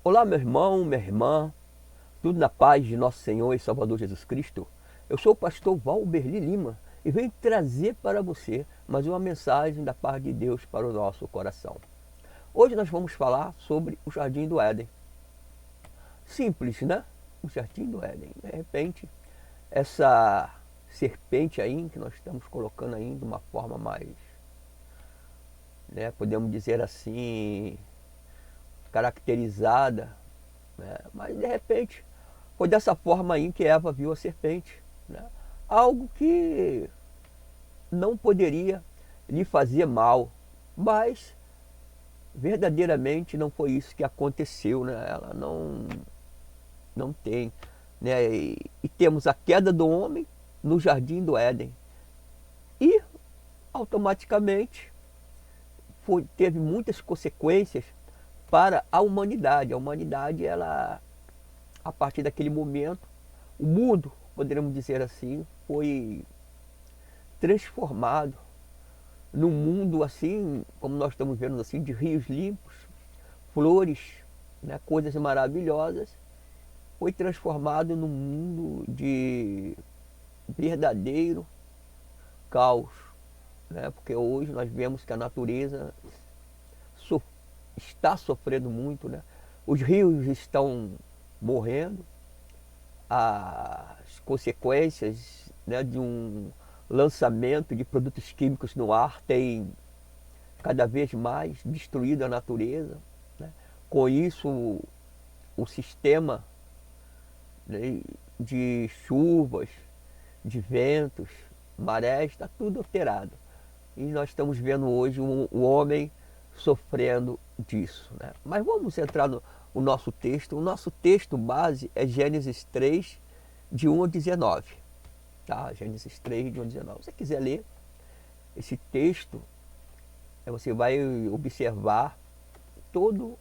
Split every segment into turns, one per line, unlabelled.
Olá, meu irmão, minha irmã, tudo na paz de nosso Senhor e Salvador Jesus Cristo. Eu sou o pastor Valberli Lima e venho trazer para você mais uma mensagem da paz de Deus para o nosso coração. Hoje nós vamos falar sobre o Jardim do Éden. Simples, né? O Jardim do Éden. De repente, essa serpente aí que nós estamos colocando aí de uma forma mais, né, podemos dizer assim, caracterizada, né? Mas de repente foi dessa forma aí que Eva viu a serpente, né? Algo que não poderia lhe fazer mal, mas verdadeiramente não foi isso que aconteceu, né? Ela não tem, né? E temos a queda do homem no Jardim do Éden e automaticamente teve muitas consequências para a humanidade. A humanidade, ela, a partir daquele momento, o mundo, poderíamos dizer assim, foi transformado num mundo assim, como nós estamos vendo assim, de rios limpos, flores, né, coisas maravilhosas, foi transformado num mundo de verdadeiro caos, né? Porque hoje nós vemos que a natureza está sofrendo muito, né? Os rios estão morrendo, as consequências, né, de um lançamento de produtos químicos no ar tem cada vez mais destruído a natureza, né? Com isso, o sistema, né, de chuvas, de ventos, marés, está tudo alterado. E nós estamos vendo hoje o homem sofrendo disso, né? Mas vamos entrar no nosso texto. O nosso texto base é Gênesis 3, de 1 a 19. Tá? Gênesis 3, de 1 a 19. Se você quiser ler esse texto, você vai observar todo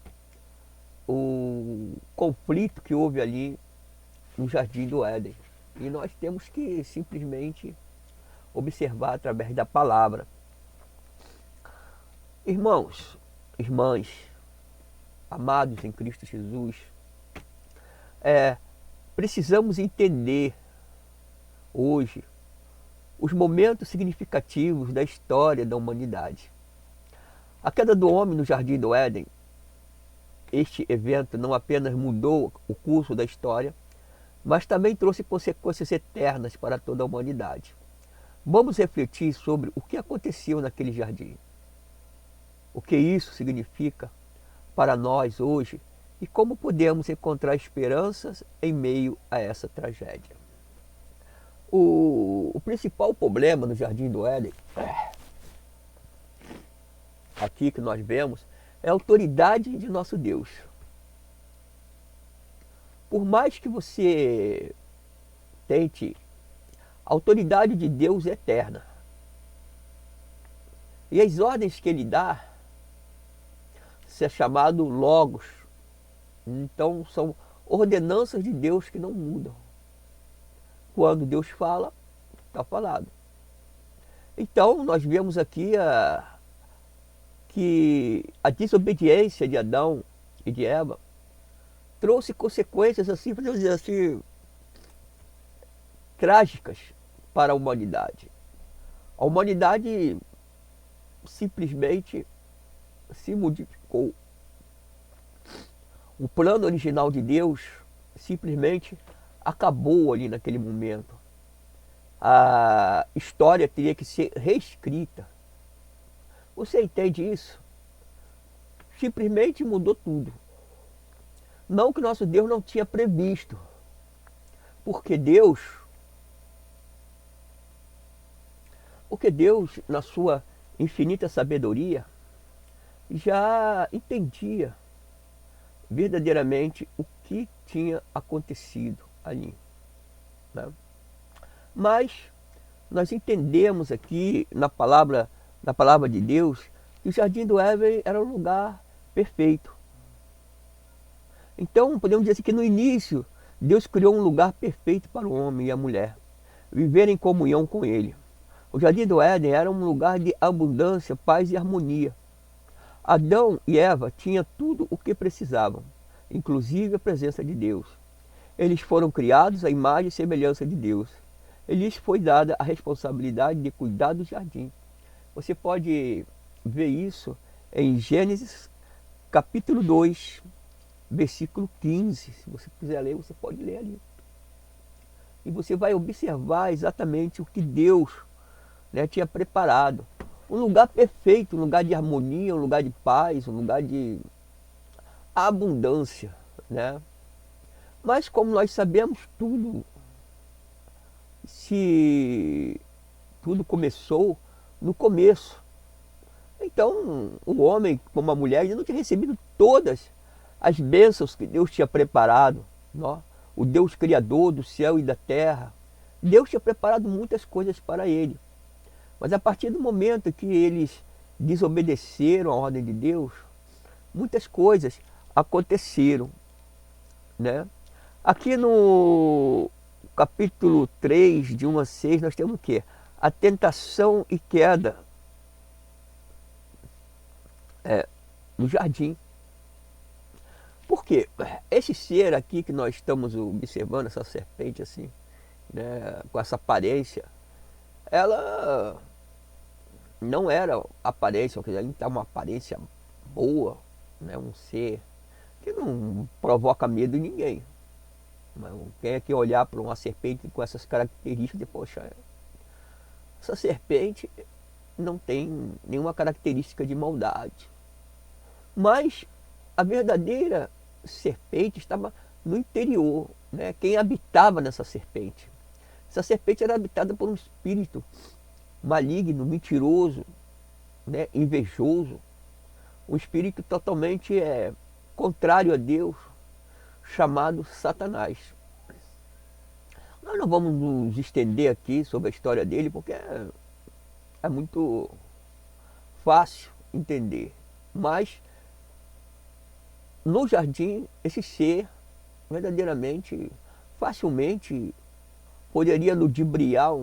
o conflito que houve ali no Jardim do Éden. E nós temos que simplesmente observar através da palavra. Irmãos, irmãs, amados em Cristo Jesus, precisamos entender hoje os momentos significativos da história da humanidade. A queda do homem no Jardim do Éden, este evento não apenas mudou o curso da história, mas também trouxe consequências eternas para toda a humanidade. Vamos refletir sobre o que aconteceu naquele jardim, o que isso significa para nós hoje e como podemos encontrar esperanças em meio a essa tragédia. O principal problema no Jardim do Éden, aqui que nós vemos, é a autoridade de nosso Deus. Por mais que você tente, a autoridade de Deus é eterna. E as ordens que ele dá, se é chamado Logos, então são ordenanças de Deus que não mudam. Quando Deus fala, está falado. Então nós vemos aqui que a desobediência de Adão e de Eva trouxe consequências assim, podemos dizer assim, trágicas para a humanidade. A humanidade simplesmente se modificou. O plano original de Deus simplesmente acabou ali naquele momento. A história teria que ser reescrita. Você entende isso? Simplesmente mudou tudo. Não que nosso Deus não tinha previsto, porque Deus, na sua infinita sabedoria, já entendia verdadeiramente o que tinha acontecido ali, né? Mas nós entendemos aqui na palavra de Deus que o Jardim do Éden era um lugar perfeito. Então podemos dizer assim que no início Deus criou um lugar perfeito para o homem e a mulher viverem em comunhão com ele. O Jardim do Éden era um lugar de abundância, paz e harmonia. Adão e Eva tinham tudo o que precisavam. inclusive a presença de Deus. Eles foram criados à imagem e semelhança de Deus. E lhes foi dada a responsabilidade de cuidar do jardim. Você pode ver isso em Gênesis capítulo 2, versículo 15. Se você quiser ler, você pode ler ali. E você vai observar exatamente o que Deus, né, tinha preparado. Um lugar perfeito, um lugar de harmonia, um lugar de paz, um lugar de abundância, né? Mas como nós sabemos, tudo começou no começo. Então, o homem, como a mulher, ainda não tinha recebido todas as bênçãos que Deus tinha preparado, não? O Deus criador do céu e da terra. Deus tinha preparado muitas coisas para ele. Mas a partir do momento que eles desobedeceram a ordem de Deus, muitas coisas aconteceram, né? Aqui no capítulo 3, de 1 a 6, nós temos o quê? A tentação e queda no jardim. Por quê? Esse ser aqui que nós estamos observando, essa serpente assim, né, com essa aparência, ela não era aparência, quer dizer, ele tem uma aparência boa, né, um ser que não provoca medo em ninguém. Mas quem é que olhar para uma serpente com essas características e, poxa, essa serpente não tem nenhuma característica de maldade. Mas a verdadeira serpente estava no interior, né? Quem habitava nessa serpente? Essa serpente era habitada por um espírito maligno, mentiroso, né? Invejoso, um espírito totalmente contrário a Deus, chamado Satanás. Nós não vamos nos estender aqui sobre a história dele, porque é muito fácil entender. Mas no jardim, esse ser verdadeiramente, facilmente, poderia ludibriar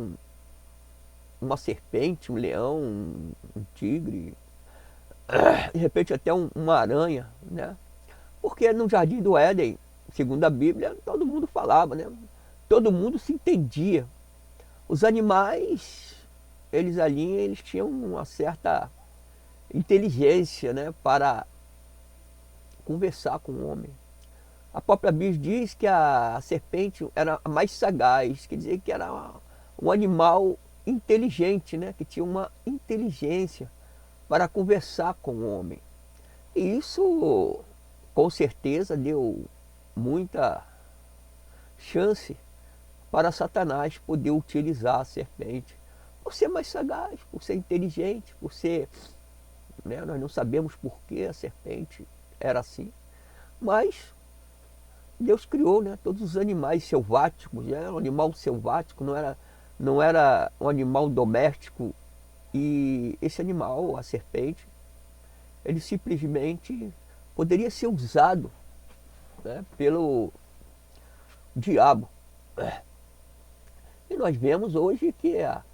uma serpente, um leão, um tigre, de repente até uma aranha, né? Porque no jardim do Éden, segundo a Bíblia, todo mundo falava, né? Todo mundo se entendia. Os animais, eles tinham uma certa inteligência, né, para conversar com o homem. A própria Bíblia diz que a serpente era a mais sagaz, quer dizer que era um animal inteligente, né, que tinha uma inteligência para conversar com o homem. E isso, com certeza, deu muita chance para Satanás poder utilizar a serpente, por ser mais sagaz, por ser inteligente, por ser, né, nós não sabemos por que a serpente era assim, mas Deus criou, né, todos os animais selváticos, né, um animal selvático não era um animal doméstico, e esse animal, a serpente, ele simplesmente poderia ser usado, né, pelo diabo. E nós vemos hoje que a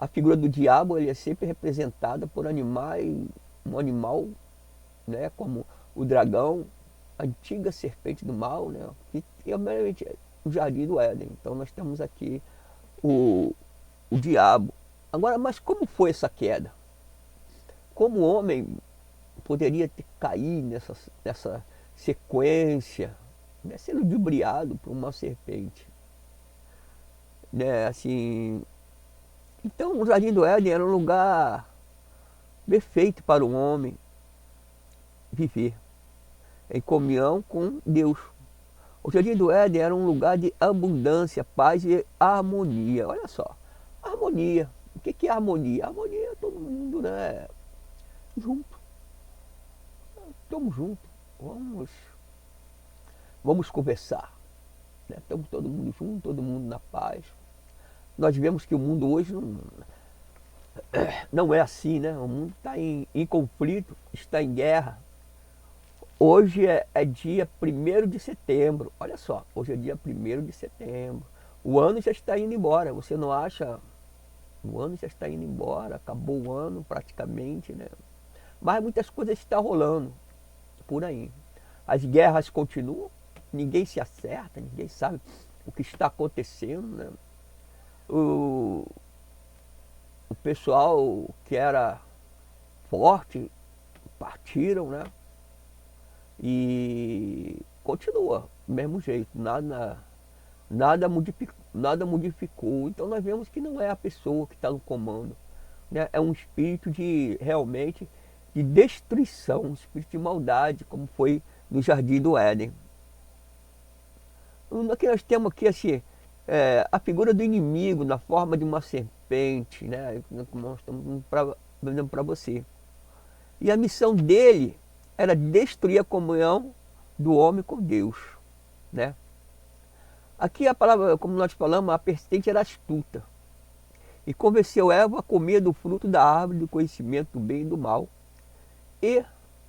figura do diabo ele é sempre representada por um animal, né, como o dragão, a antiga serpente do mal, né, que é meramente o jardim do Éden. Então nós temos aqui o diabo. Agora, mas como foi essa queda? Como o homem poderia cair nessa sequência, né, sendo ludibriado por uma serpente? Né, assim, então o Jardim do Éden era um lugar perfeito para o homem viver em comunhão com Deus. O Jardim do Éden era um lugar de abundância, paz e harmonia. Olha só, harmonia. O que é harmonia? Harmonia é todo mundo, né, junto. Estamos juntos. Vamos conversar. Né? Estamos todo mundo junto, todo mundo na paz. Nós vemos que o mundo hoje não é assim, né? O mundo está em conflito, está em guerra. Hoje é dia 1º de setembro. Olha só, hoje é dia 1º de setembro. O ano já está indo embora, você não acha? O ano já está indo embora, acabou o ano praticamente, né? Mas muitas coisas estão rolando por aí. as guerras continuam, ninguém se acerta, ninguém sabe o que está acontecendo, né? O, o pessoal que era forte partiram, né? E continua do mesmo jeito, nada modificou. Então nós vemos que não é a pessoa que está no comando, né? É um espírito de realmente de destruição, um espírito de maldade, como foi no Jardim do Éden. O que nós temos aqui assim, a figura do inimigo na forma de uma serpente, né? Como nós estamos dando para você. E a missão dele era destruir a comunhão do homem com Deus, né? Aqui a palavra, como nós falamos, a serpente era astuta e convenceu Eva a comer do fruto da árvore do conhecimento do bem e do mal. E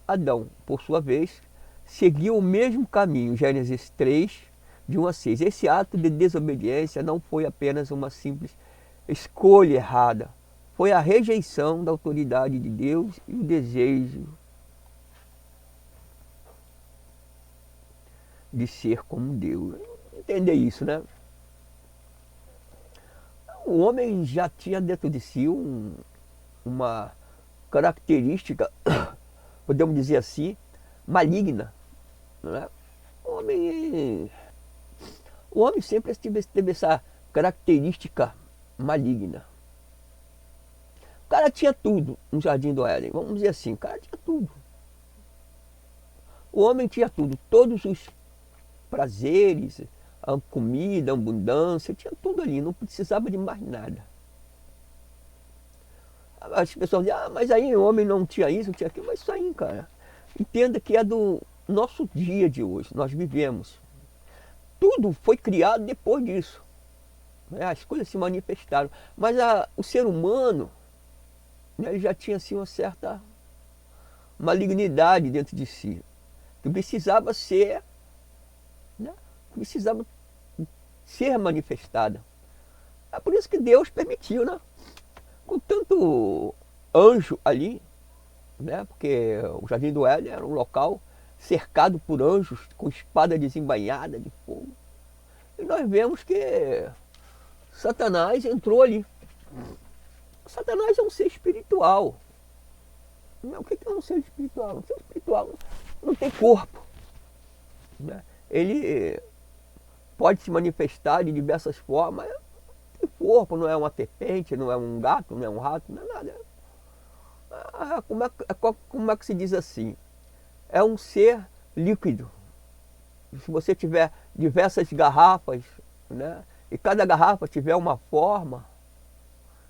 Adão, por sua vez, seguiu o mesmo caminho. Gênesis 3, de 1 a 6. Esse ato de desobediência não foi apenas uma simples escolha errada, foi a rejeição da autoridade de Deus e o desejo de ser como Deus. Entender isso, né? O homem já tinha dentro de si uma característica, podemos dizer assim, maligna, né? O homem sempre teve essa característica maligna. O cara tinha tudo no Jardim do Éden, vamos dizer assim, o cara tinha tudo. O homem tinha tudo, todos os prazeres, a comida, a abundância, tinha tudo ali, não precisava de mais nada. As pessoas dizem, mas aí o homem não tinha isso, não tinha aquilo, mas isso aí, cara, entenda que é do nosso dia de hoje, nós vivemos. Tudo foi criado depois disso, né? As coisas se manifestaram, mas o ser humano, né, ele já tinha assim uma certa malignidade dentro de si, que precisava ser, né, precisava ser manifestada. É por isso que Deus permitiu, né? Com tanto anjo ali, né? Porque o Jardim do Éden era um local cercado por anjos com espada desembainhada de fogo. E nós vemos que Satanás entrou ali. Satanás é um ser espiritual. O que é um ser espiritual? Um ser espiritual não tem corpo, né? Ele pode se manifestar de diversas formas. Não tem corpo, não é uma serpente, não é um gato, não é um rato, não é nada. Como é que se diz assim? É um ser líquido. Se você tiver diversas garrafas, né, e cada garrafa tiver uma forma,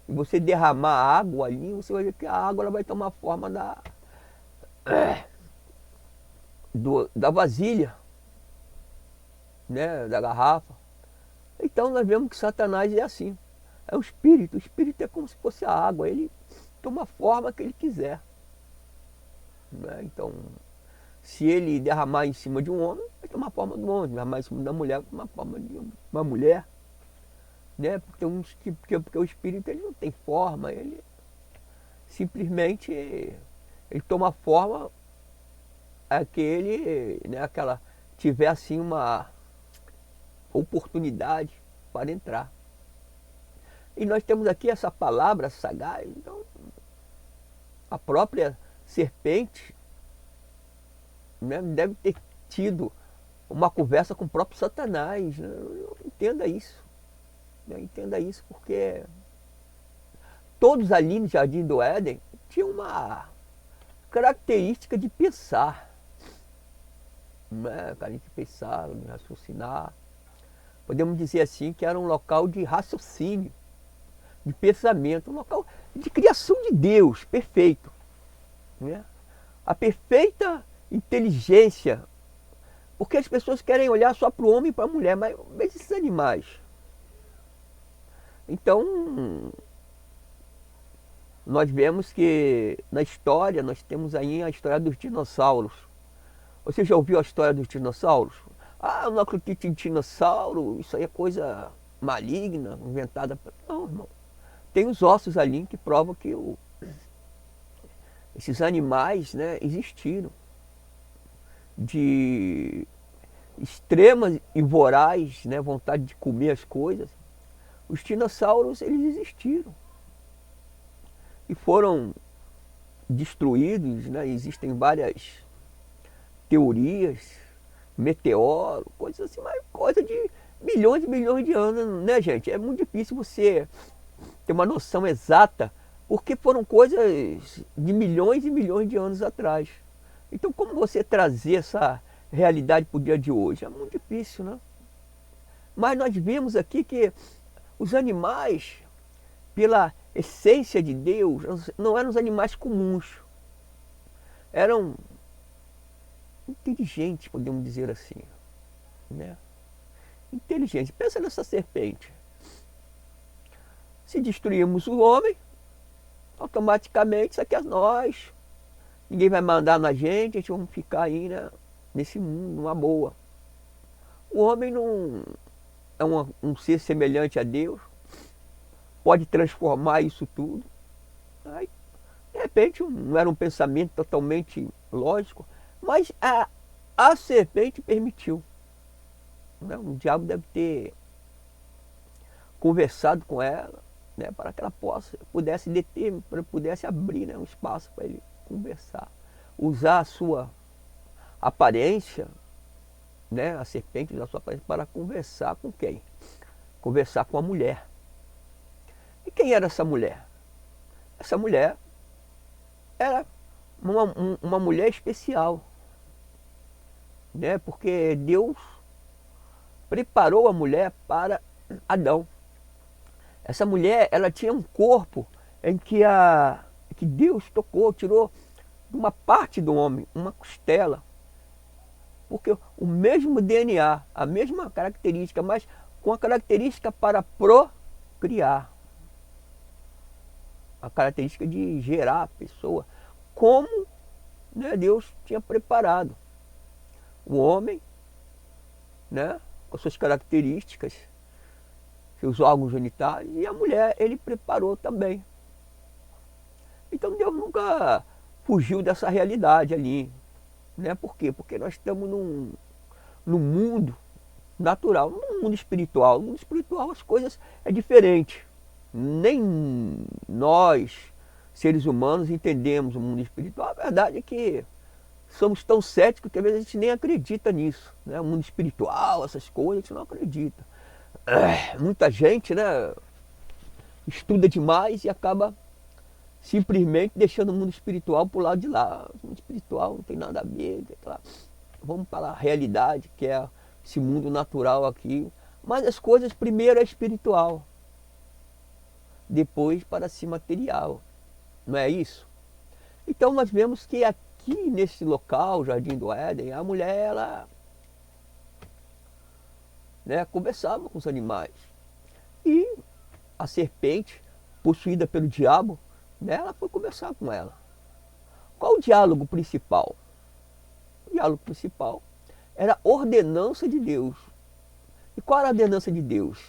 e você derramar água ali, você vai ver que a água ela vai tomar a forma da vasilha, né, da garrafa. Então nós vemos que Satanás é assim. É o espírito é como se fosse a água, ele toma a forma que ele quiser, né? Então, se ele derramar em cima de um homem, vai tomar a forma do homem, derramar em cima da mulher, vai tomar a forma de uma mulher, né? Porque o espírito ele não tem forma, ele simplesmente ele toma a forma que ele, né, aquela tiver assim uma oportunidade para entrar. E nós temos aqui essa palavra sagaz. Então, a própria serpente, né, deve ter tido uma conversa com o próprio Satanás, né? Entenda isso, né? Entenda isso, porque todos ali no Jardim do Éden tinham uma característica de pensar, né? De pensar, de raciocinar. Podemos dizer assim que era um local de raciocínio, de pensamento, um local de criação de Deus, perfeito, né? A perfeita inteligência, porque as pessoas querem olhar só para o homem e para a mulher, mas esses animais. Então, nós vemos que na história, nós temos aí a história dos dinossauros. Você já ouviu a história dos dinossauros? Eu não acredito em dinossauro, isso aí é coisa maligna, inventada. Não, irmão. Tem os ossos ali que provam que esses animais, né, existiram. de extrema e voraz, né, vontade de comer as coisas, os dinossauros eles existiram e foram destruídos, né? Existem várias teorias, meteoro, coisas assim, mas coisa de milhões e milhões de anos, né, gente? É muito difícil você ter uma noção exata, porque foram coisas de milhões e milhões de anos atrás. Então, como você trazer essa realidade para o dia de hoje? É muito difícil, né? Mas nós vemos aqui que os animais, pela essência de Deus, não eram os animais comuns. Eram inteligentes, podemos dizer assim, né? Inteligentes. Pensa nessa serpente. Se destruirmos o homem, automaticamente isso aqui é nós. Ninguém vai mandar na gente, a gente vai ficar aí, né, nesse mundo, numa boa. O homem não é um ser semelhante a Deus, pode transformar isso tudo. Aí, de repente, não era um pensamento totalmente lógico, mas a serpente permitiu. Né? O diabo deve ter conversado com ela, né, para que ela pudesse deter, para que pudesse abrir, né, um espaço para ele conversar. Usar a sua aparência, né, a serpente usar a sua aparência para conversar com quem? Conversar com a mulher. E quem era essa mulher? Essa mulher era uma mulher especial, né? Porque Deus preparou a mulher para Adão. Essa mulher, ela tinha um corpo em que Deus tocou, tirou de uma parte do homem, uma costela. Porque o mesmo DNA, a mesma característica, mas com a característica para procriar. A característica de gerar a pessoa, como, né, Deus tinha preparado. O homem, né, com suas características, seus órgãos genitais, e a mulher ele preparou também. Então Deus nunca fugiu dessa realidade ali. Né? Por quê? Porque nós estamos num mundo natural, num mundo espiritual. No mundo espiritual as coisas é diferente. Nem nós, seres humanos, entendemos o mundo espiritual. A verdade é que somos tão céticos que às vezes a gente nem acredita nisso. Né? O mundo espiritual, essas coisas, a gente não acredita. Muita gente, né, estuda demais e acaba simplesmente deixando o mundo espiritual para o lado de lá. O mundo espiritual não tem nada a ver. Vamos para a realidade, que é esse mundo natural aqui. Mas as coisas primeiro é espiritual, depois para si material. Não é isso? Então nós vemos que aqui nesse local, Jardim do Éden, a mulher, ela, né, conversava com os animais. E a serpente, possuída pelo diabo, né, ela foi conversar com ela. Qual o diálogo principal? O diálogo principal era a ordenança de Deus. E qual era a ordenança de Deus?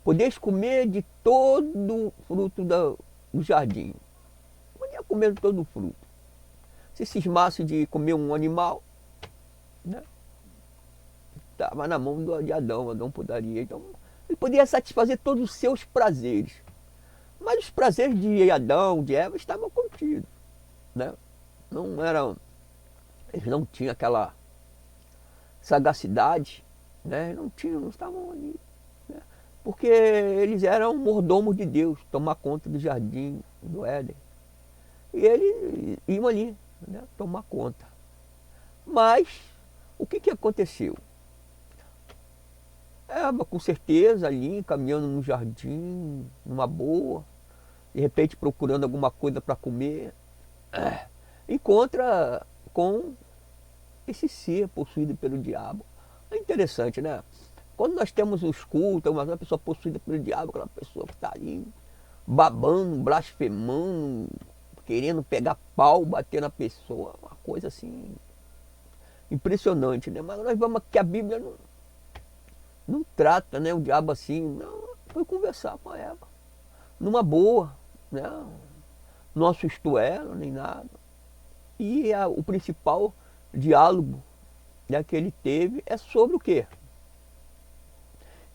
Podeis comer de todo o fruto do jardim. Podia comer de todo o fruto. Se cismasse de comer um animal, né, estava na mão de Adão, Adão poderia. Então, ele podia satisfazer todos os seus prazeres. Mas os prazeres de Adão, de Eva, estavam contidos. Né? Não eram, eles não tinham aquela sagacidade, né? Não estavam ali. Né? Porque eles eram mordomos de Deus, tomar conta do jardim do Éden. E eles iam ali, né, tomar conta. Mas o que aconteceu? Eva, com certeza, ali, caminhando no jardim, numa boa, de repente procurando alguma coisa para comer, encontra com esse ser possuído pelo diabo. É interessante, né? Quando nós temos uns cultos, uma pessoa possuída pelo diabo, aquela pessoa que está ali babando, blasfemando, querendo pegar pau, bater na pessoa, uma coisa assim impressionante, né? Mas nós vamos que a Bíblia não trata, né, o diabo assim, não, foi conversar com a Eva, numa boa, né? Não assustou ela, nem nada. E o principal, diálogo, né, que ele teve é sobre o quê?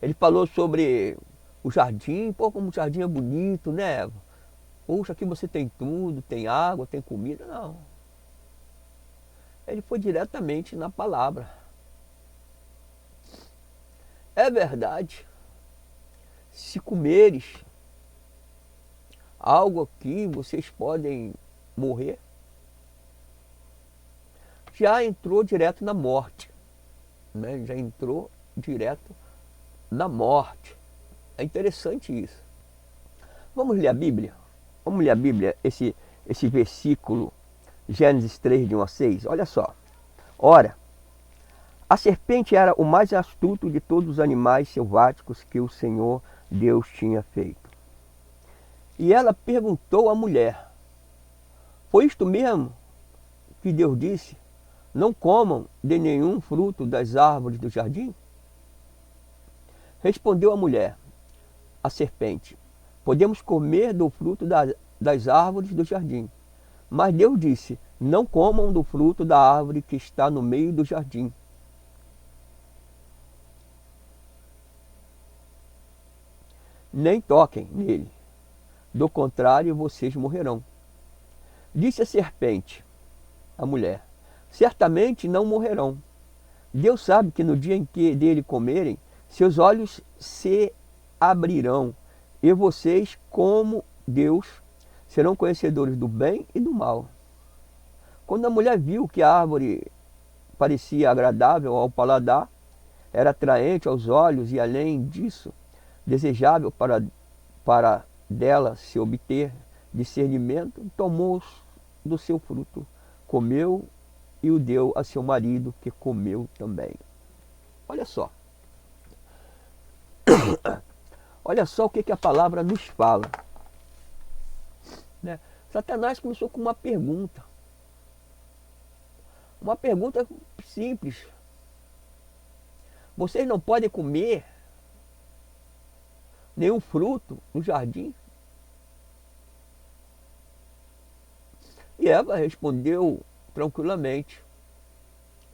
Ele falou sobre o jardim, pô, como o jardim é bonito, né? Puxa, aqui você tem tudo, tem água, tem comida. Não. Ele foi diretamente na palavra. É verdade, se comeres algo aqui, vocês podem morrer. Já entrou direto na morte, né? Já entrou direto na morte. É interessante isso. Vamos ler a Bíblia? Vamos ler a Bíblia, esse versículo, Gênesis 3, de 1 a 6. Olha só. Ora, a serpente era o mais astuto de todos os animais selváticos que o Senhor Deus tinha feito. E ela perguntou à mulher: foi isto mesmo que Deus disse? Não comam de nenhum fruto das árvores do jardim? Respondeu a mulher, a serpente: podemos comer do fruto das árvores do jardim. Mas Deus disse: não comam do fruto da árvore que está no meio do jardim. Nem toquem nele, do contrário vocês morrerão. Disse a serpente, a mulher: certamente não morrerão. Deus sabe que no dia em que dele comerem, seus olhos se abrirão, e vocês, como Deus, serão conhecedores do bem e do mal. Quando a mulher viu que a árvore parecia agradável ao paladar, era atraente aos olhos e, além disso, desejável para dela se obter discernimento, tomou do seu fruto, comeu e o deu a seu marido, que comeu também. Olha só. Olha só o que a palavra nos fala. Né? Satanás começou com uma pergunta. Uma pergunta simples. Vocês não podem comer nenhum fruto no jardim? E Eva respondeu tranquilamente: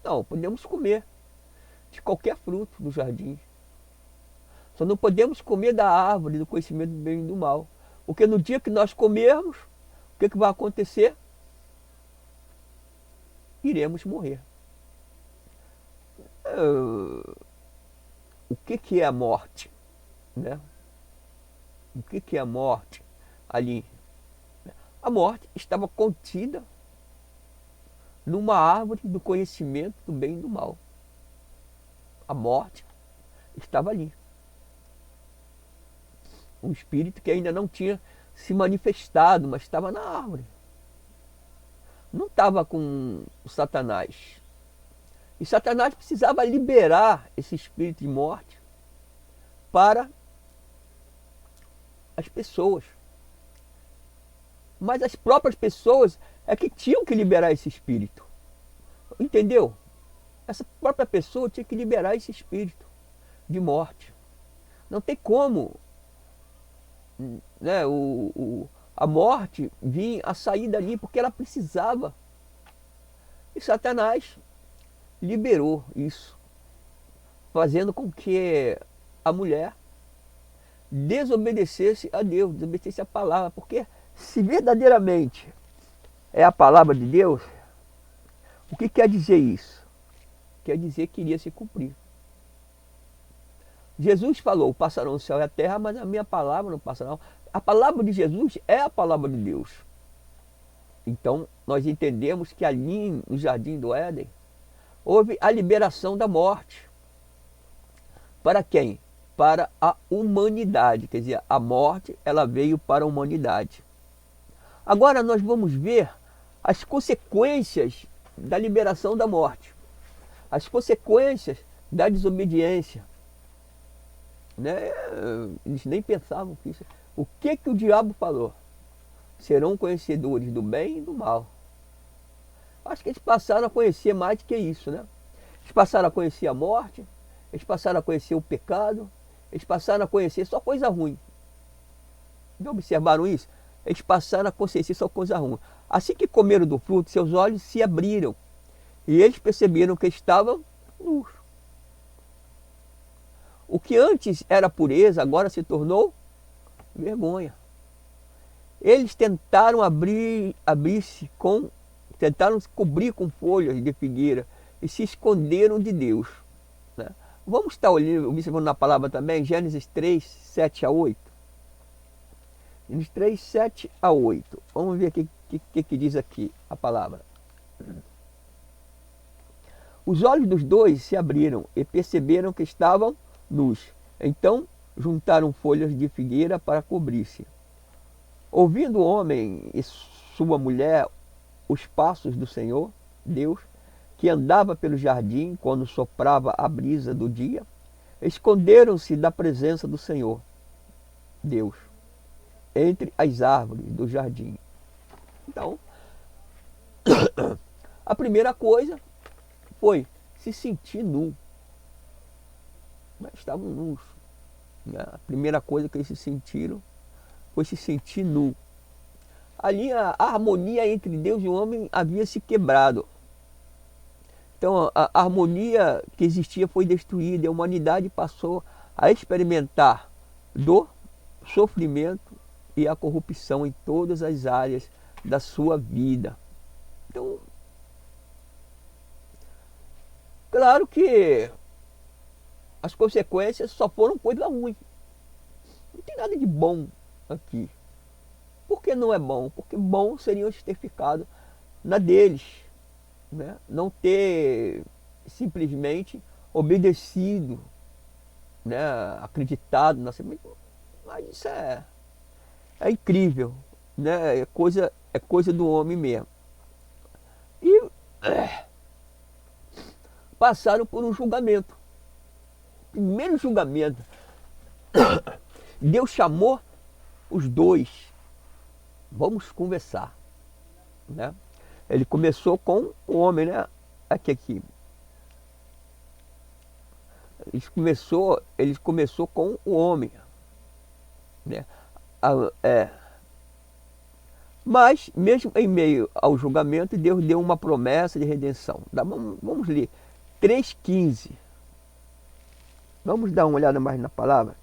não, podemos comer de qualquer fruto do jardim. Só não podemos comer da árvore do conhecimento do bem e do mal. Porque no dia que nós comermos, o que vai acontecer? Iremos morrer. O que é a morte? Né? O que é a morte ali? A morte estava contida numa árvore do conhecimento do bem e do mal. A morte estava ali. Um espírito que ainda não tinha se manifestado, mas estava na árvore. Não estava com o Satanás. E Satanás precisava liberar esse espírito de morte para as pessoas. Mas as próprias pessoas é que tinham que liberar esse espírito. Entendeu? Essa própria pessoa tinha que liberar esse espírito de morte. Não tem como, né, a morte vir a sair dali, porque ela precisava. E Satanás liberou isso, fazendo com que a mulher desobedecesse a Deus, desobedecesse a palavra. Porque se verdadeiramente é a palavra de Deus, o que quer dizer isso? Quer dizer que iria se cumprir. Jesus falou: passarão o céu e a terra, mas a minha palavra não passará. A palavra de Jesus é a palavra de Deus. Então nós entendemos que ali no jardim do Éden houve a liberação da morte. Para quem? Para a humanidade. Quer dizer, a morte ela veio para a humanidade. Agora nós vamos ver as consequências da liberação da morte. As consequências da desobediência. Né? Eles nem pensavam que isso. O que o diabo falou? Serão conhecedores do bem e do mal. Acho que eles passaram a conhecer mais do que isso, né? Eles passaram a conhecer a morte, eles passaram a conhecer o pecado, eles passaram a conhecer só coisa ruim. Já observaram isso? Eles passaram a conhecer só coisa ruim. Assim que comeram do fruto, seus olhos se abriram E eles perceberam que estavam nus. O que antes era pureza, agora se tornou vergonha. Eles tentaram tentaram se cobrir com folhas de figueira e se esconderam de Deus, né? Vamos estar observando na palavra também, Gênesis 3, 7 a 8. Gênesis 3, 7 a 8. Vamos ver o que diz aqui a palavra. Os olhos dos dois se abriram e perceberam que estavam nus. Então juntaram folhas de figueira para cobrir-se. Ouvindo o homem e sua mulher os passos do Senhor, Deus, que andava pelo jardim quando soprava a brisa do dia, esconderam-se da presença do Senhor, Deus, entre as árvores do jardim. Então, a primeira coisa foi se sentir nu. Mas estavam nus. A primeira coisa que eles se sentiram foi se sentir nu. Ali a harmonia entre Deus e o homem havia se quebrado. Então a harmonia que existia foi destruída e a humanidade passou a experimentar dor, sofrimento e a corrupção em todas as áreas da sua vida. Então, claro que as consequências só foram coisa ruim. Não tem nada de bom aqui. Por que não é bom? Porque bom seria eles ter ficado na deles, né? Não ter simplesmente obedecido, né? Acreditado na semente. Mas isso é incrível, né? É coisa do homem mesmo. E passaram por um julgamento. Primeiro julgamento. Deus chamou os dois. Vamos conversar, né? Ele começou com o homem, né? Aqui. Ele começou com o homem, né? Mas, mesmo em meio ao julgamento, Deus deu uma promessa de redenção. Vamos ler 3,15. Vamos dar uma olhada mais na palavra?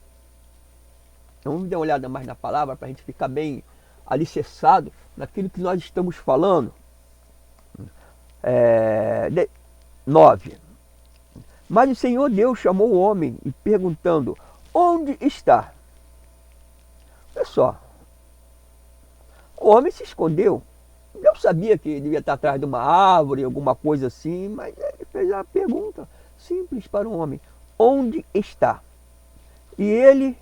Vamos dar uma olhada mais na palavra para a gente ficar bem alicerçado naquilo que nós estamos falando. 9. Mas o Senhor Deus chamou o homem e perguntando: onde está? Olha só. O homem se escondeu. Deus sabia que devia estar atrás de uma árvore, alguma coisa assim, mas ele fez uma pergunta simples para o homem: onde está? E ele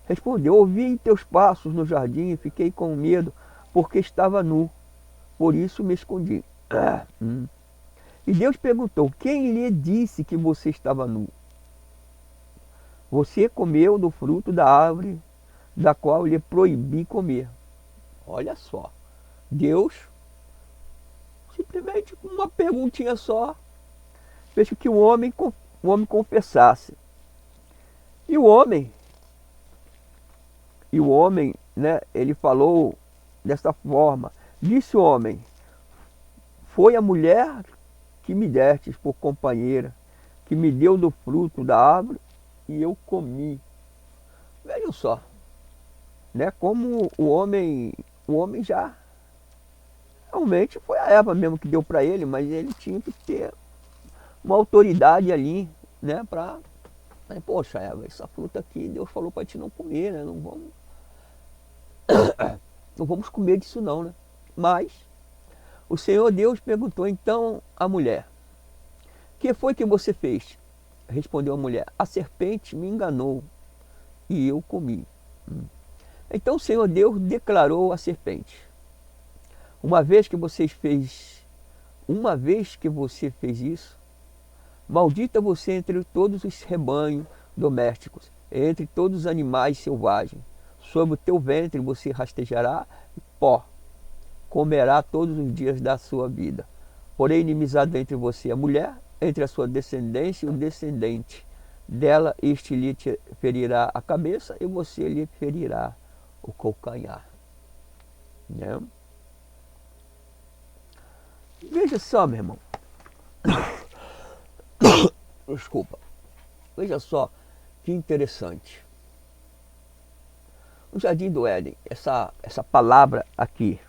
respondeu: ouvi teus passos no jardim e fiquei com medo, porque estava nu, por isso me escondi. E Deus perguntou: quem lhe disse que você estava nu? Você comeu do fruto da árvore da qual lhe proibi comer. Olha só, Deus simplesmente com uma perguntinha só fez com que o homem confessasse. E o homem, né, ele falou dessa forma: disse o homem, foi a mulher que me destes por companheira, que me deu do fruto da árvore e eu comi. Vejam só, né, como o homem já realmente foi a Eva mesmo que deu para ele, mas ele tinha que ter uma autoridade ali, né, para, poxa, Eva, essa fruta aqui Deus falou para te não comer, né? Não vamos comer disso não, né? Mas o Senhor Deus perguntou então à mulher: que foi que você fez? Respondeu a mulher: a serpente me enganou e eu comi. Então o Senhor Deus declarou à serpente: uma vez que você fez isso, maldita você entre todos os rebanhos domésticos, entre todos os animais selvagens. Sobre o teu ventre você rastejará pó, comerá todos os dias da sua vida. Porém, inimizade entre você e a mulher, entre a sua descendência e o descendente dela, este lhe ferirá a cabeça e você lhe ferirá o calcanhar. Né? Veja só, meu irmão, Desculpa. Veja só que interessante. No Jardim do Éden, essa palavra aqui,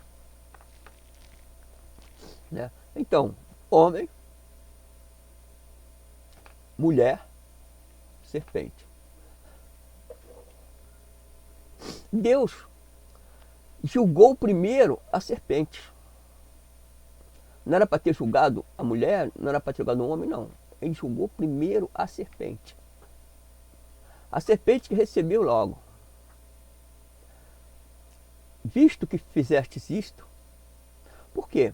né? Então, homem, mulher, serpente. Deus julgou primeiro a serpente. Não era para ter julgado a mulher, não era para ter julgado o homem, não. Ele julgou primeiro a serpente. A serpente que recebeu logo. Visto que fizestes isto, por quê?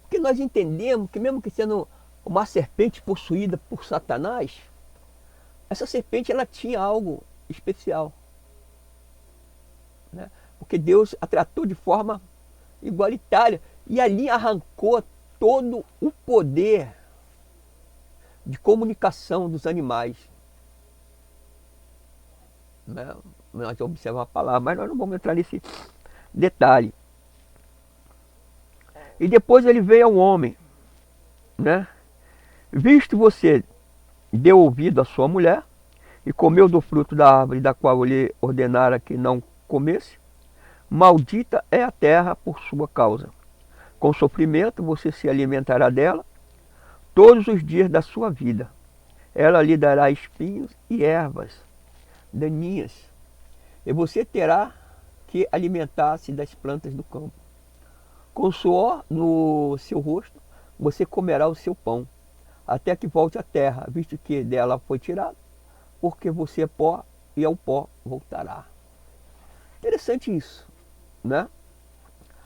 Porque nós entendemos que mesmo que sendo uma serpente possuída por Satanás, essa serpente ela tinha algo especial, né? Porque Deus a tratou de forma igualitária e ali arrancou todo o poder de comunicação dos animais. Né? Nós observamos a palavra, mas nós não vamos entrar nesse detalhe. E depois ele veio ao homem, né? Visto você deu ouvido à sua mulher e comeu do fruto da árvore da qual ele ordenara que não comesse, maldita é a terra por sua causa. Com sofrimento você se alimentará dela todos os dias da sua vida. Ela lhe dará espinhos e ervas daninhas, e você terá que alimentar-se das plantas do campo. Com suor no seu rosto, você comerá o seu pão, até que volte à terra, visto que dela foi tirado, porque você é pó e ao pó voltará. Interessante isso, né?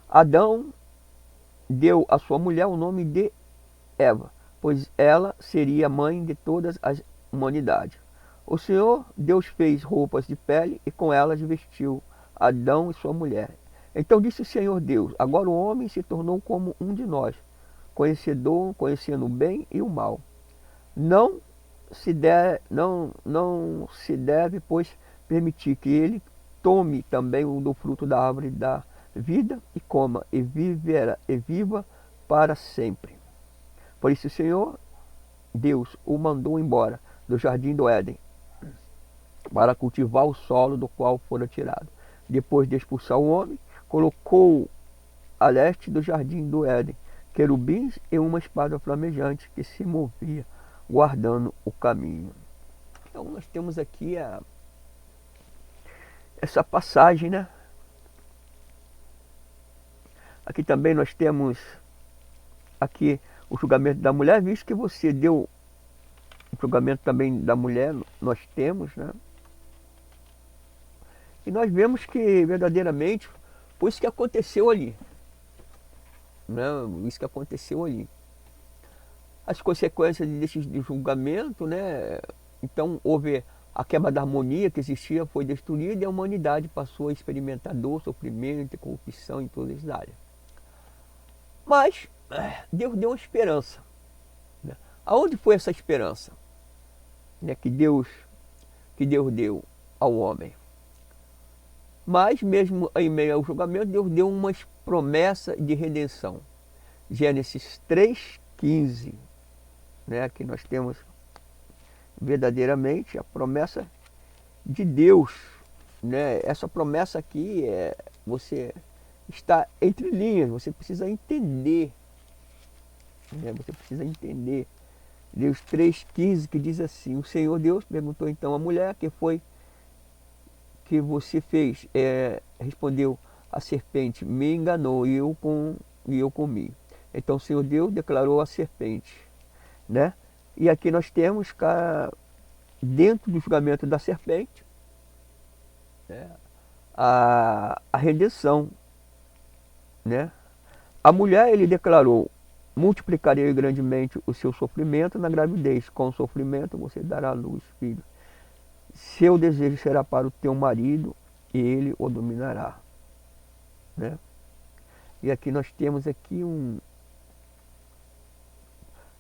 Adão deu à sua mulher o nome de Eva, pois ela seria mãe de todas as humanidades. O Senhor Deus fez roupas de pele e com elas vestiu Adão e sua mulher. Então disse o Senhor Deus: agora o homem se tornou como um de nós, conhecendo o bem e o mal. Não se deve, pois, permitir que ele tome também do fruto da árvore da vida e coma e viva para sempre. Por isso o Senhor Deus o mandou embora do jardim do Éden para cultivar o solo do qual fora tirado. Depois de expulsar o homem, colocou a leste do jardim do Éden querubins e uma espada flamejante que se movia guardando o caminho. Então nós temos aqui essa passagem, né? Aqui também nós temos aqui o julgamento da mulher, visto que você deu o julgamento também da mulher, nós temos, né? E nós vemos que verdadeiramente foi isso que aconteceu ali, né? Isso que aconteceu ali. As consequências desse julgamento, né? Então houve a quebra da harmonia que existia, foi destruída e a humanidade passou a experimentar dor, sofrimento e corrupção em todas as áreas. Mas Deus deu uma esperança, né? Aonde foi essa esperança, né, que Deus deu ao homem? Mas mesmo em meio ao julgamento, Deus deu uma promessa de redenção. Gênesis 3,15, né, que nós temos verdadeiramente a promessa de Deus, né? Essa promessa aqui você está entre linhas, você precisa entender, né? Você precisa entender. Deus 3,15 que diz assim: o Senhor Deus perguntou então à mulher: que foi que você fez? Respondeu a serpente: me enganou e eu comi. Então o Senhor Deus declarou à serpente, né? E aqui nós temos dentro do julgamento da serpente, né, a redenção, né? A mulher, ele declarou: multiplicarei grandemente o seu sofrimento na gravidez, com o sofrimento você dará à luz filho. Seu desejo será para o teu marido e ele o dominará, né? E aqui nós temos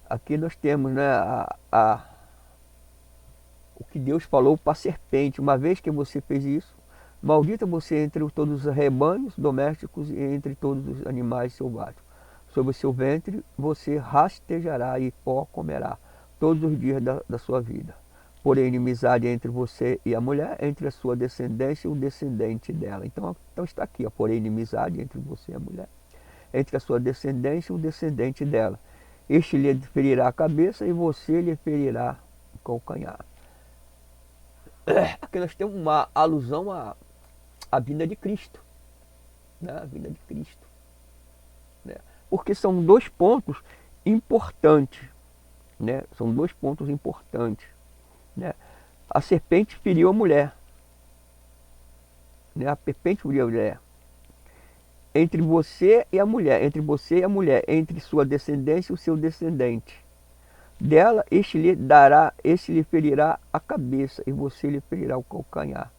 aqui nós temos, né, o que Deus falou para a serpente: uma vez que você fez isso, maldita você entre todos os rebanhos domésticos e entre todos os animais selváticos. sobre o seu ventre você rastejará e pó comerá todos os dias da sua vida. Porém, inimizade entre você e a mulher, entre a sua descendência e o descendente dela. Então está aqui, ó, porém, inimizade entre você e a mulher, entre a sua descendência e o descendente dela. Este lhe ferirá a cabeça e você lhe ferirá o calcanhar. Aqui nós temos uma alusão à vinda de Cristo, né? A vinda de Cristo, né? Porque são dois pontos importantes, né? São dois pontos importantes, né? A serpente feriu a mulher, né? A serpente feriu a mulher. Entre você e a mulher, entre você e a mulher, entre sua descendência e o seu descendente dela, este lhe ferirá a cabeça e você lhe ferirá o calcanhar,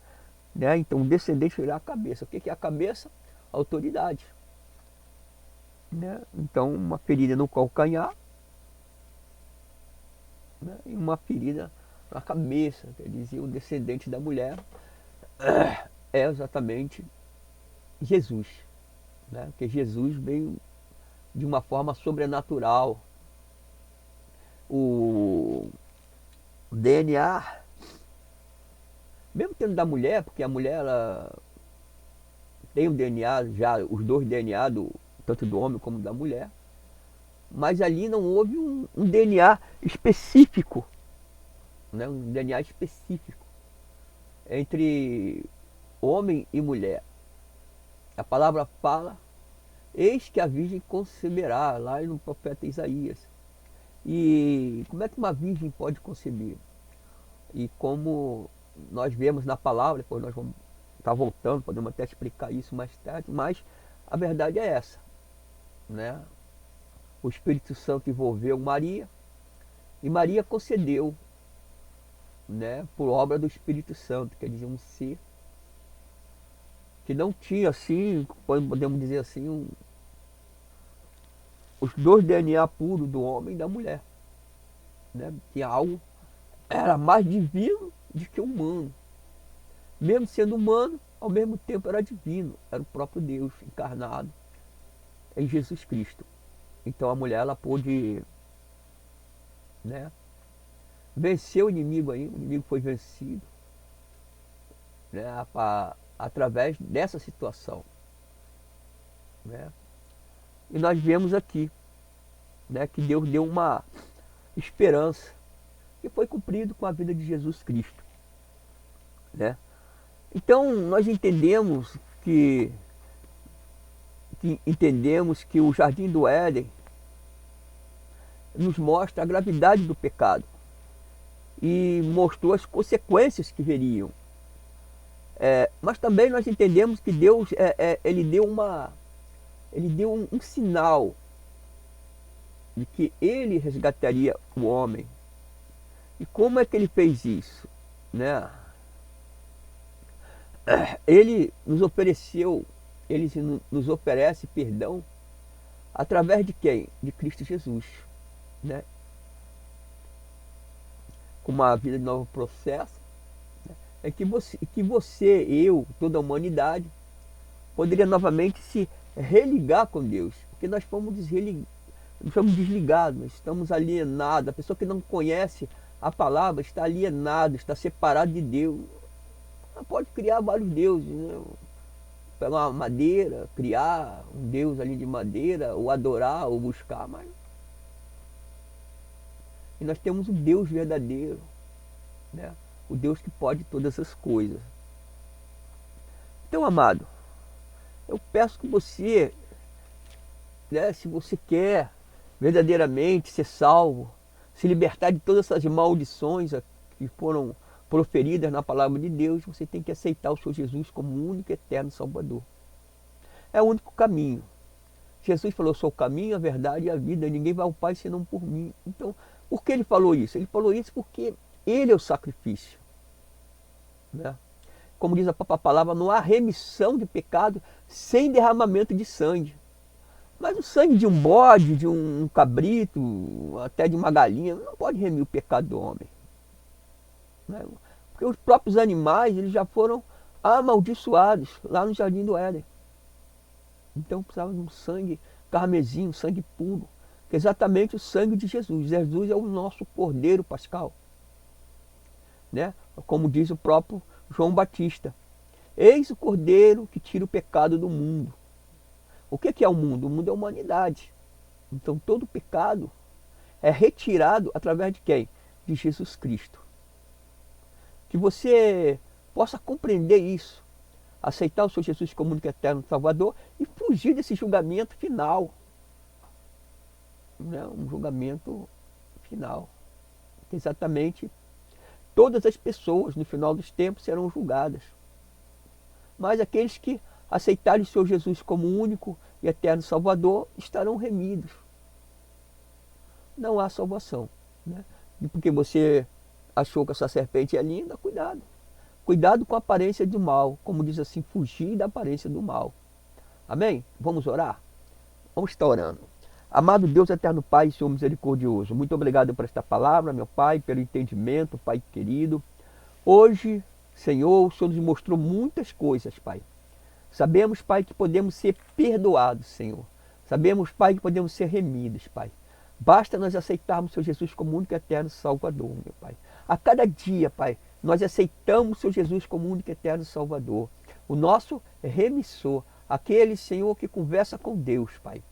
né? Então, o descendente ferirá a cabeça. O que é a cabeça? A autoridade, né? Então, uma ferida no calcanhar, né? E uma ferida na cabeça, quer dizer, o descendente da mulher é exatamente Jesus, né? Porque Jesus veio de uma forma sobrenatural. O DNA, mesmo tendo da mulher, porque a mulher ela tem o DNA já, os dois DNA, tanto do homem como da mulher, mas ali não houve um DNA específico, né? Um DNA específico entre homem e mulher. A palavra fala, eis que a virgem conceberá, lá no profeta Isaías. E como é que uma virgem pode conceber? E como nós vemos na palavra, depois nós vamos estar voltando, podemos até explicar isso mais tarde, mas a verdade é essa, né? O Espírito Santo envolveu Maria e Maria concedeu, né, por obra do Espírito Santo, quer dizer, um ser que não tinha assim, podemos dizer assim, os dois DNA puros do homem e da mulher, né? Tinha algo, era mais divino do que humano. Mesmo sendo humano, ao mesmo tempo era divino, era o próprio Deus encarnado em Jesus Cristo. Então a mulher ela pôde, né, vencer o inimigo aí, o inimigo foi vencido, né, através dessa situação, né? E nós vemos aqui, né, que Deus deu uma esperança que foi cumprido com a vida de Jesus Cristo, né? Então nós entendemos que o Jardim do Éden nos mostra a gravidade do pecado e mostrou as consequências que viriam. Mas também nós entendemos que Deus ele deu um sinal de que ele resgataria o homem. E como é que ele fez isso, né? Ele nos oferece perdão através de quem? De Cristo Jesus, né? Com uma vida de novo processo, né? É que você, eu, toda a humanidade poderia novamente se religar com Deus, porque nós fomos desligados, nós estamos alienados. A pessoa que não conhece a palavra está alienada, está separada de Deus. Ela pode criar vários deuses, né? Pegar uma madeira, criar um deus ali de madeira, ou adorar, ou buscar, mas e nós temos o Deus verdadeiro, né? O Deus que pode todas as coisas. Então, amado, eu peço que você, né, se você quer verdadeiramente ser salvo, se libertar de todas essas maldições que foram proferidas na palavra de Deus, você tem que aceitar o Senhor Jesus como o único e eterno Salvador. É o único caminho. Jesus falou, eu sou o caminho, a verdade e a vida, ninguém vai ao Pai senão por mim. Então, por que ele falou isso? Ele falou isso porque ele é o sacrifício, né? Como diz a própria palavra, não há remissão de pecado sem derramamento de sangue. Mas o sangue de um bode, de um cabrito, até de uma galinha, não pode remir o pecado do homem, né? Porque os próprios animais eles já foram amaldiçoados lá no Jardim do Éden. Então precisava de um sangue carmesim, um sangue puro, que é exatamente o sangue de Jesus. Jesus é o nosso Cordeiro Pascal, né? Como diz o próprio João Batista. Eis o Cordeiro que tira o pecado do mundo. O que é o mundo? O mundo é a humanidade. Então todo pecado é retirado através de quem? De Jesus Cristo. Que você possa compreender isso, aceitar o seu Jesus como único eterno Salvador e fugir desse julgamento final. Né? Um julgamento final. Exatamente, todas as pessoas no final dos tempos serão julgadas. Mas aqueles que aceitarem o seu Jesus como único e eterno Salvador estarão remidos. Não há salvação. Né? E porque você achou que essa serpente é linda, cuidado. Cuidado com a aparência do mal. Como diz assim, fugir da aparência do mal. Amém? Vamos orar? Vamos estar orando. Amado Deus, eterno Pai, Senhor misericordioso, muito obrigado por esta palavra, meu Pai, pelo entendimento, Pai querido. Hoje, Senhor, o Senhor nos mostrou muitas coisas, Pai. Sabemos, Pai, que podemos ser perdoados, Senhor. Sabemos, Pai, que podemos ser remidos, Pai. Basta nós aceitarmos o Senhor Jesus como único e eterno Salvador, meu Pai. A cada dia, Pai, nós aceitamos o Senhor Jesus como único e eterno Salvador. O nosso remissor, aquele, Senhor, que conversa com Deus, Pai.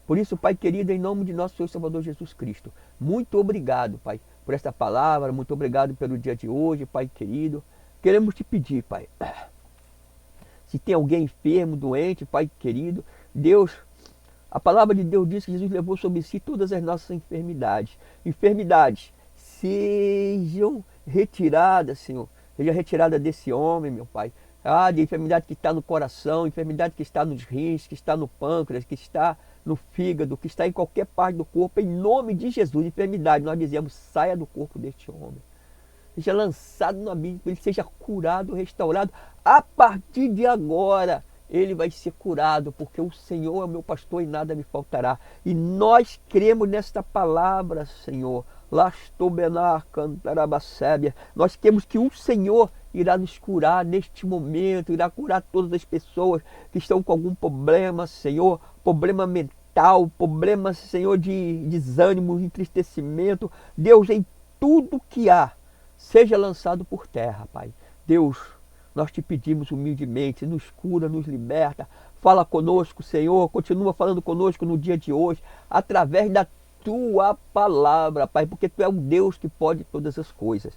Por isso, Pai querido, em nome de nosso Senhor Salvador Jesus Cristo, muito obrigado, Pai, por esta palavra, muito obrigado pelo dia de hoje, Pai querido. Queremos te pedir, Pai, se tem alguém enfermo, doente, Pai querido, Deus, a palavra de Deus diz que Jesus levou sobre si todas as nossas enfermidades. Enfermidades sejam retiradas, Senhor, seja retirada desse homem, meu Pai. De enfermidade que está no coração, enfermidade que está nos rins, que está no pâncreas, que está no fígado, que está em qualquer parte do corpo, em nome de Jesus. Enfermidade, nós dizemos, saia do corpo deste homem. Seja lançado no abismo, ele seja curado, restaurado. A partir de agora, ele vai ser curado, porque o Senhor é meu pastor e nada me faltará. E nós cremos nesta palavra, Senhor. Lastobenar, cantarabacébia. Nós cremos que o Senhor irá nos curar neste momento, irá curar todas as pessoas que estão com algum problema, Senhor, problema mental, problema, Senhor, de desânimo, entristecimento. Deus, em tudo que há, seja lançado por terra, Pai. Deus, nós te pedimos humildemente, nos cura, nos liberta, fala conosco, Senhor, continua falando conosco no dia de hoje, através da tua palavra, Pai, porque tu é um Deus que pode todas as coisas.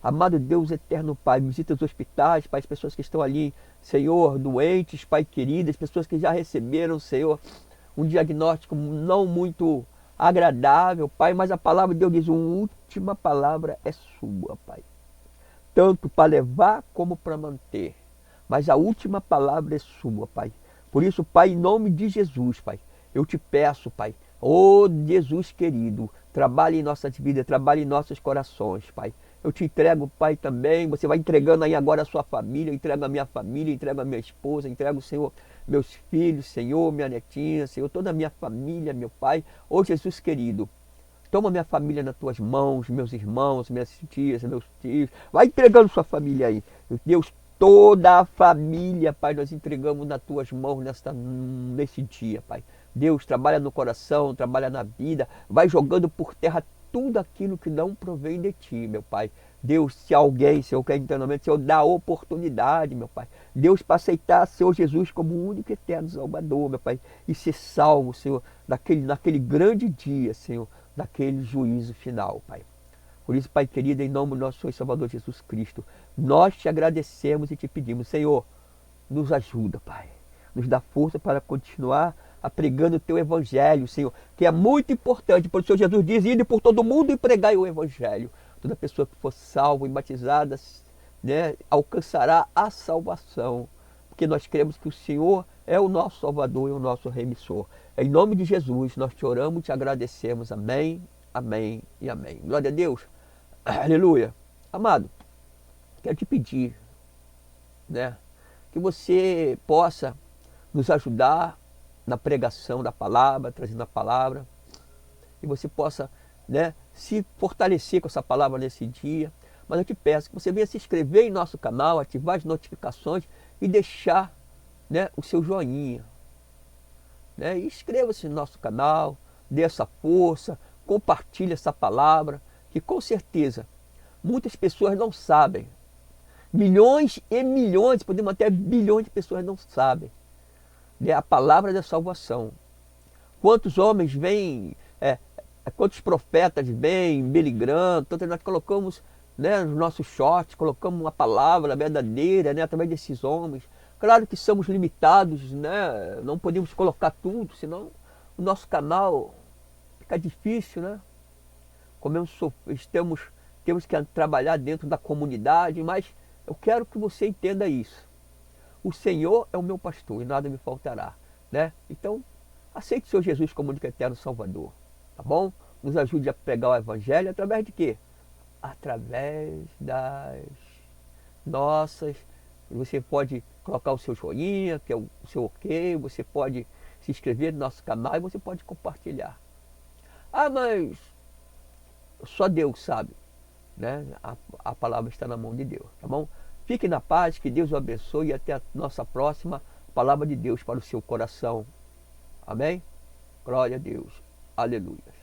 Amado Deus eterno, Pai, visita os hospitais, Pai, as pessoas que estão ali, Senhor, doentes, Pai querido, as pessoas que já receberam, Senhor, um diagnóstico não muito agradável, Pai, mas a palavra de Deus diz, a última palavra é sua, Pai. Tanto para levar como para manter. Mas a última palavra é sua, Pai. Por isso, Pai, em nome de Jesus, Pai, eu te peço, Pai, Jesus querido, trabalhe em nossas vidas, trabalhe em nossos corações, Pai. Eu te entrego, Pai, também. Você vai entregando aí agora a sua família. Eu entrego a minha família, entrego a minha esposa, entrego, Senhor, meus filhos, Senhor, minha netinha, Senhor, toda a minha família, meu Pai. Jesus querido, toma minha família nas tuas mãos, meus irmãos, minhas tias, meus tios. Vai entregando sua família aí. Deus, toda a família, Pai, nós entregamos nas tuas mãos nesse dia, Pai. Deus, trabalha no coração, trabalha na vida, vai jogando por terra tudo aquilo que não provém de ti, meu Pai. Deus, se alguém, Senhor, quer internamente, Senhor, dá oportunidade, meu Pai. Deus, para aceitar, Senhor Jesus, como o único e eterno Salvador, meu Pai, e ser salvo, Senhor, naquele grande dia, Senhor, daquele juízo final, Pai. Por isso, Pai querido, em nome do nosso Senhor e Salvador Jesus Cristo, nós te agradecemos e te pedimos, Senhor, nos ajuda, Pai. Nos dá força para continuar pregando o teu evangelho, Senhor, que é muito importante, porque o Senhor Jesus diz, ide por todo mundo e pregai o evangelho. Toda pessoa que for salva e batizada, né, alcançará a salvação, porque nós cremos que o Senhor é o nosso Salvador e o nosso remissor. Em nome de Jesus, nós te oramos e te agradecemos. Amém, amém e amém. Glória a Deus. Aleluia. Amado, quero te pedir, né, que você possa nos ajudar na pregação da palavra, trazendo a palavra, e você possa, né, se fortalecer com essa palavra nesse dia. Mas eu te peço que você venha se inscrever em nosso canal, ativar as notificações e deixar, né, o seu joinha. né? E inscreva-se no nosso canal, dê essa força, compartilhe essa palavra, que com certeza muitas pessoas não sabem. Milhões e milhões, podemos até bilhões de pessoas não sabem, né, a palavra da salvação. Quantos homens vêm, quantos profetas vêm, Billy Graham, tanto nós colocamos, né, nos nossos shorts, colocamos uma palavra verdadeira, né, através desses homens. Claro que somos limitados, né, não podemos colocar tudo, senão o nosso canal fica difícil, né? Temos que trabalhar dentro da comunidade, mas eu quero que você entenda isso. O Senhor é o meu pastor e nada me faltará, né? Então, aceite o Senhor Jesus como único eterno Salvador, tá bom? Nos ajude a pregar o Evangelho através de quê? Através das nossas... Você pode colocar o seu joinha, que é o seu ok, você pode se inscrever no nosso canal e você pode compartilhar. Ah, mas só Deus sabe, né? A palavra está na mão de Deus, tá bom? Fique na paz, que Deus o abençoe e até a nossa próxima palavra de Deus para o seu coração. Amém? Glória a Deus. Aleluia.